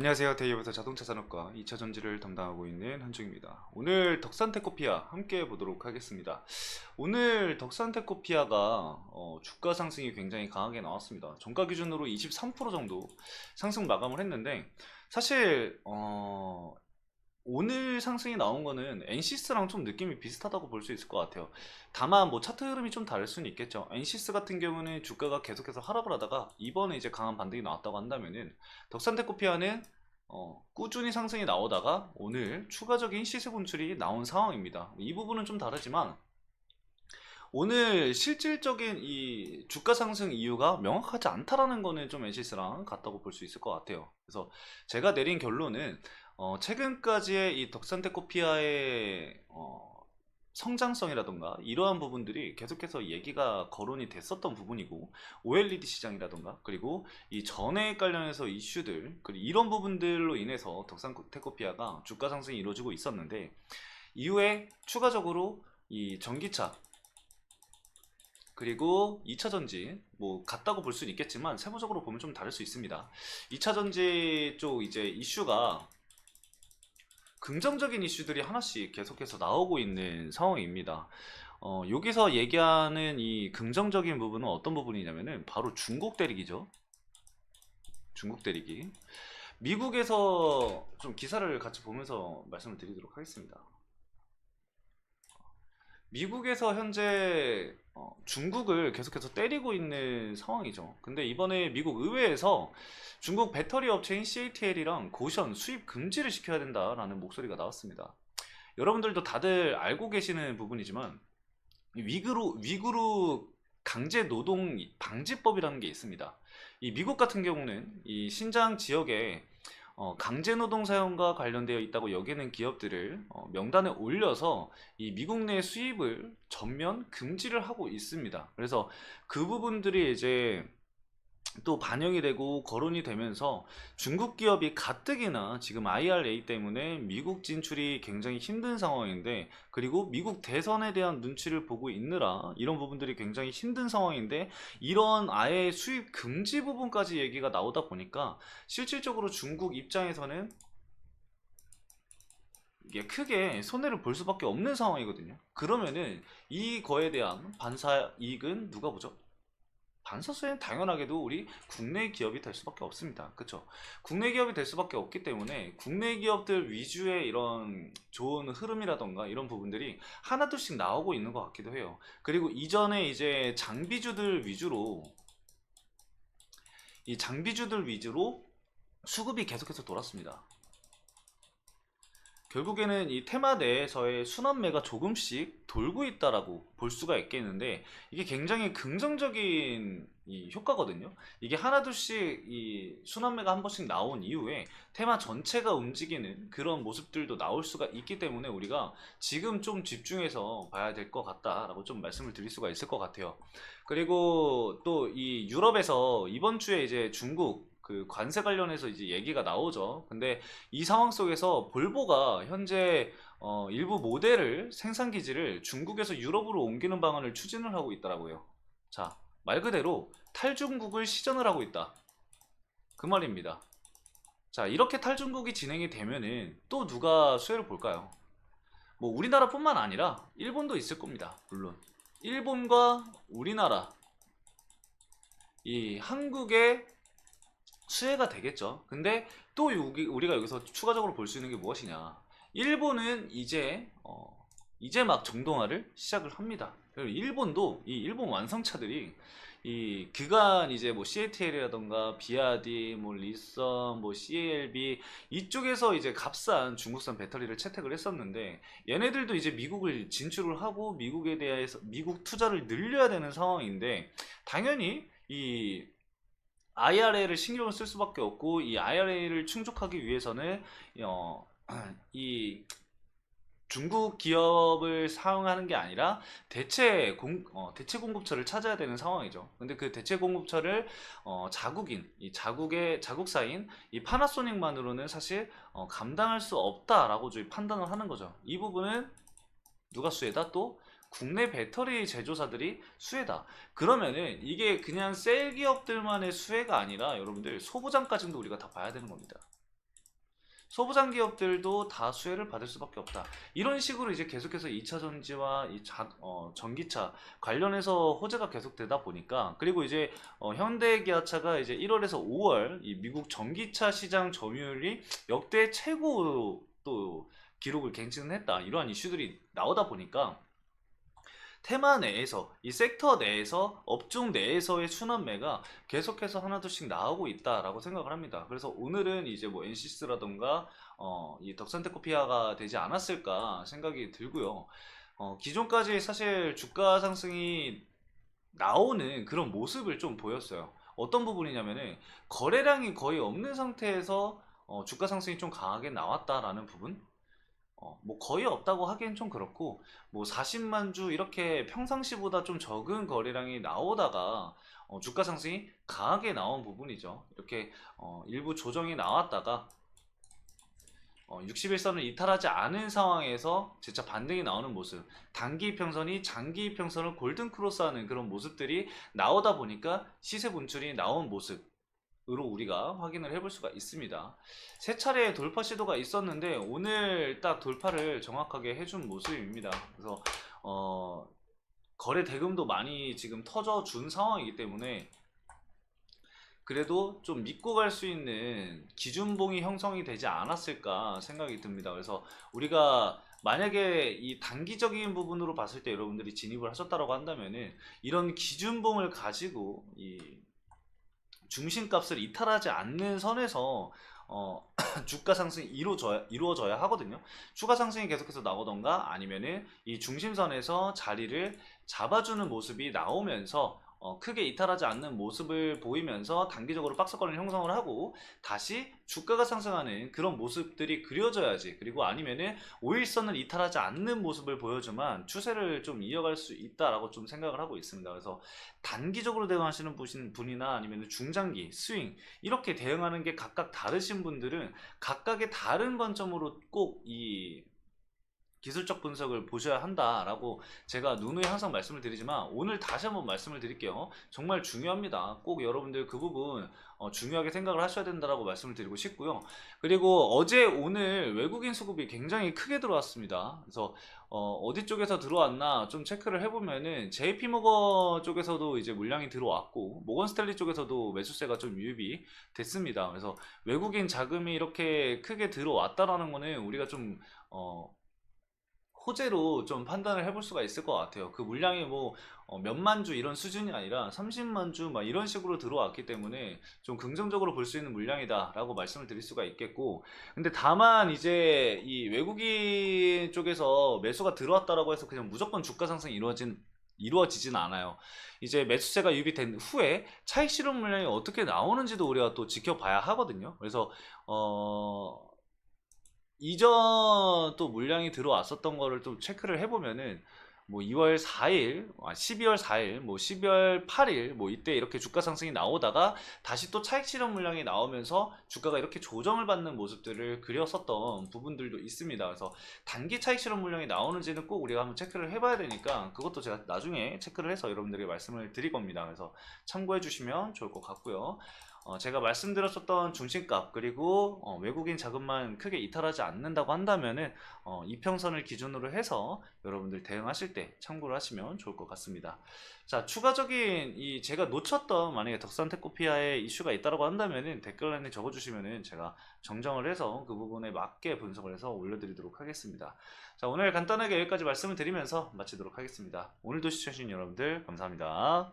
안녕하세요. 대이버터 자동차 산업과 2차 전지를 담당하고 있는 한중입니다. 오늘 덕산테코피아 함께 보도록 하겠습니다. 오늘 덕산테코피아가 주가 상승이 굉장히 강하게 나왔습니다. 종가 기준으로 23% 정도 상승 마감을 했는데 사실 오늘 상승이 나온 거는 엔시스랑 좀 느낌이 비슷하다고 볼 수 있을 것 같아요. 다만 뭐 차트 흐름이 좀 다를 수는 있겠죠. 엔시스 같은 경우는 주가가 계속해서 하락을 하다가 이번에 이제 강한 반등이 나왔다고 한다면은 덕산테코피아는 꾸준히 상승이 나오다가 오늘 추가적인 시세 분출이 나온 상황입니다. 이 부분은 좀 다르지만 오늘 실질적인 이 주가 상승 이유가 명확하지 않다라는 거는 좀 엔시스랑 같다고 볼 수 있을 것 같아요. 그래서 제가 내린 결론은 최근까지의 이 덕산테코피아의 성장성이라던가 이러한 부분들이 계속해서 얘기가 거론이 됐었던 부분이고, OLED 시장이라던가 그리고 이 전해액 관련해서 이슈들, 그리고 이런 부분들로 인해서 덕산테코피아가 주가 상승이 이루어지고 있었는데, 이후에 추가적으로 이 전기차 그리고 2차 전지 뭐 같다고 볼 수는 있겠지만 세부적으로 보면 좀 다를 수 있습니다. 2차 전지 쪽 이제 이슈가 긍정적인 이슈들이 하나씩 계속해서 나오고 있는 상황입니다. 여기서 얘기하는 이 긍정적인 부분은 어떤 부분이냐면은 바로 중국 대륙이죠. 중국 대륙이. 미국에서 좀 기사를 같이 보면서 말씀을 드리도록 하겠습니다. 미국에서 현재 중국을 계속해서 때리고 있는 상황이죠. 근데 이번에 미국 의회에서 중국 배터리 업체인 CATL이랑 고션 수입 금지를 시켜야 된다라는 목소리가 나왔습니다. 여러분들도 다들 알고 계시는 부분이지만 위구르 강제 노동 방지법이라는 게 있습니다. 이 미국 같은 경우는 이 신장 지역에 강제 노동 사용과 관련되어 있다고 여기는 기업들을 명단에 올려서 이 미국 내 수입을 전면 금지를 하고 있습니다. 그래서 그 부분들이 이제 또 반영이 되고 거론이 되면서 중국 기업이 가뜩이나 지금 IRA 때문에 미국 진출이 굉장히 힘든 상황인데, 그리고 미국 대선에 대한 눈치를 보고 있느라 이런 부분들이 굉장히 힘든 상황인데, 이런 아예 수입 금지 부분까지 얘기가 나오다 보니까 실질적으로 중국 입장에서는 이게 크게 손해를 볼 수밖에 없는 상황이거든요. 그러면은 이거에 대한 반사 이익은 누가 보죠? 반사수혜는 당연하게도 우리 국내 기업이 될 수밖에 없습니다. 그쵸? 국내 기업이 될 수밖에 없기 때문에 국내 기업들 위주의 이런 좋은 흐름이라던가 이런 부분들이 하나둘씩 나오고 있는 것 같기도 해요. 그리고 이전에 이제 장비주들 위주로 수급이 계속해서 돌았습니다. 결국에는 이 테마 내에서의 순환매가 조금씩 돌고 있다라고 볼 수가 있겠는데, 이게 굉장히 긍정적인 이 효과거든요. 이게 하나둘씩 이 순환매가 한 번씩 나온 이후에 테마 전체가 움직이는 그런 모습들도 나올 수가 있기 때문에 우리가 지금 좀 집중해서 봐야 될 것 같다라고 좀 말씀을 드릴 수가 있을 것 같아요. 그리고 또 이 유럽에서 이번 주에 이제 중국 그 관세 관련해서 이제 얘기가 나오죠. 근데 이 상황 속에서 볼보가 현재 일부 모델을 생산 기지를 중국에서 유럽으로 옮기는 방안을 추진을 하고 있더라고요. 자, 말 그대로 탈중국을 시전을 하고 있다. 그 말입니다. 자, 이렇게 탈중국이 진행이 되면은 또 누가 수혜를 볼까요? 뭐 우리나라뿐만 아니라 일본도 있을 겁니다. 물론 일본과 우리나라, 이 한국의 수혜가 되겠죠. 근데 또 우리가 여기서 추가적으로 볼 수 있는 게 무엇이냐? 일본은 이제 막 정동화를 시작을 합니다. 그리고 일본도 이 일본 완성차들이 이 그간 이제 뭐 CATL이라던가 비아디, 뭐 리선, 뭐 CALB 이쪽에서 이제 값싼 중국산 배터리를 채택을 했었는데, 얘네들도 이제 미국을 진출을 하고 미국에 대해서 미국 투자를 늘려야 되는 상황인데, 당연히 이 IRA를 신경을 쓸 수밖에 없고, 이 IRA를 충족하기 위해서는 이 중국 기업을 사용하는 게 아니라 대체 공급처를 찾아야 되는 상황이죠. 근데 그 대체 공급처를 자국사인 이 파나소닉만으로는 사실 감당할 수 없다라고 저희 판단을 하는 거죠. 이 부분은 누가 수혜다? 또 국내 배터리 제조사들이 수혜다. 그러면은 이게 그냥 셀 기업들만의 수혜가 아니라 여러분들 소부장까지도 우리가 다 봐야 되는 겁니다. 소부장 기업들도 다 수혜를 받을 수밖에 없다. 이런 식으로 이제 계속해서 2차 전지와 전기차 관련해서 호재가 계속되다 보니까, 그리고 이제 현대기아차가 이제 1월에서 5월 이 미국 전기차 시장 점유율이 역대 최고 또 기록을 갱신했다. 이러한 이슈들이 나오다 보니까 테마 내에서, 이 섹터 내에서, 업종 내에서의 순환매가 계속해서 하나둘씩 나오고 있다라고 생각을 합니다. 그래서 오늘은 이제 뭐 엔시스라던가 이 덕산테크피아가 되지 않았을까 생각이 들고요. 기존까지 사실 주가 상승이 나오는 그런 모습을 좀 보였어요. 어떤 부분이냐면은 거래량이 거의 없는 상태에서 주가 상승이 좀 강하게 나왔다라는 부분. 뭐 거의 없다고 하기엔 좀 그렇고, 뭐 40만 주 이렇게 평상시보다 좀 적은 거래량이 나오다가 주가 상승이 강하게 나온 부분이죠. 이렇게 일부 조정이 나왔다가 60일선을 이탈하지 않은 상황에서 재차 반등이 나오는 모습, 단기 이평선이 장기 이평선을 골든 크로스하는 그런 모습들이 나오다 보니까 시세 분출이 나온 모습 으로 우리가 확인을 해볼 수가 있습니다. 세 차례 돌파 시도가 있었는데 오늘 딱 돌파를 정확하게 해준 모습입니다. 그래서 거래 대금도 많이 지금 터져준 상황이기 때문에 그래도 좀 믿고 갈 수 있는 기준봉이 형성이 되지 않았을까 생각이 듭니다. 그래서 우리가 만약에 이 단기적인 부분으로 봤을 때 여러분들이 진입을 하셨다고 한다면은 이런 기준봉을 가지고 이 중심값을 이탈하지 않는 선에서 주가 상승이 이루어져야 하거든요. 추가 상승이 계속해서 나오던가 아니면은 이 중심선에서 자리를 잡아주는 모습이 나오면서 크게 이탈하지 않는 모습을 보이면서 단기적으로 박스권을 형성을 하고 다시 주가가 상승하는 그런 모습들이 그려져야지, 그리고 아니면은 5일선을 이탈하지 않는 모습을 보여주면 추세를 좀 이어갈 수 있다라고 좀 생각을 하고 있습니다. 그래서 단기적으로 대응하시는 분이나 아니면 중장기 스윙 이렇게 대응하는 게 각각 다르신 분들은 각각의 다른 관점으로 꼭 이 기술적 분석을 보셔야 한다라고 제가 누누이 항상 말씀을 드리지만 오늘 다시 한번 말씀을 드릴게요. 정말 중요합니다. 꼭 여러분들 그 부분 중요하게 생각을 하셔야 된다라고 말씀을 드리고 싶고요. 그리고 어제 오늘 외국인 수급이 굉장히 크게 들어왔습니다. 그래서 어디 쪽에서 들어왔나 좀 체크를 해보면은 JP모건 쪽에서도 이제 물량이 들어왔고 모건스탠리 쪽에서도 매수세가 좀 유입이 됐습니다. 그래서 외국인 자금이 이렇게 크게 들어왔다라는 거는 우리가 좀 호재로 좀 판단을 해볼 수가 있을 것 같아요. 그 물량이 뭐 몇만 주 이런 수준이 아니라 30만 주 막 이런 식으로 들어왔기 때문에 좀 긍정적으로 볼 수 있는 물량이다 라고 말씀을 드릴 수가 있겠고, 근데 다만 이제 이 외국인 쪽에서 매수가 들어왔다라고 해서 그냥 무조건 주가 상승이 이루어지진 않아요. 이제 매수세가 유입된 후에 차익 실현 물량이 어떻게 나오는지도 우리가 또 지켜봐야 하거든요. 그래서 이전 또 물량이 들어왔었던 거를 좀 체크를 해보면은 뭐 2월 4일, 12월 4일, 뭐 12월 8일, 뭐 이때 이렇게 주가 상승이 나오다가 다시 또 차익 실현 물량이 나오면서 주가가 이렇게 조정을 받는 모습들을 그렸었던 부분들도 있습니다. 그래서 단기 차익 실현 물량이 나오는지는 꼭 우리가 한번 체크를 해봐야 되니까 그것도 제가 나중에 체크를 해서 여러분들에게 말씀을 드릴 겁니다. 그래서 참고해 주시면 좋을 것 같고요. 제가 말씀드렸었던 중심값 그리고 외국인 자금만 크게 이탈하지 않는다고 한다면은 이평선을 기준으로 해서 여러분들 대응하실 때 참고를 하시면 좋을 것 같습니다. 자, 추가적인 이 제가 놓쳤던 만약에 덕산테크피아의 이슈가 있다고 한다면은 댓글란에 적어주시면은 제가 정정을 해서 그 부분에 맞게 분석을 해서 올려드리도록 하겠습니다. 자, 오늘 간단하게 여기까지 말씀을 드리면서 마치도록 하겠습니다. 오늘도 시청해주신 여러분들 감사합니다.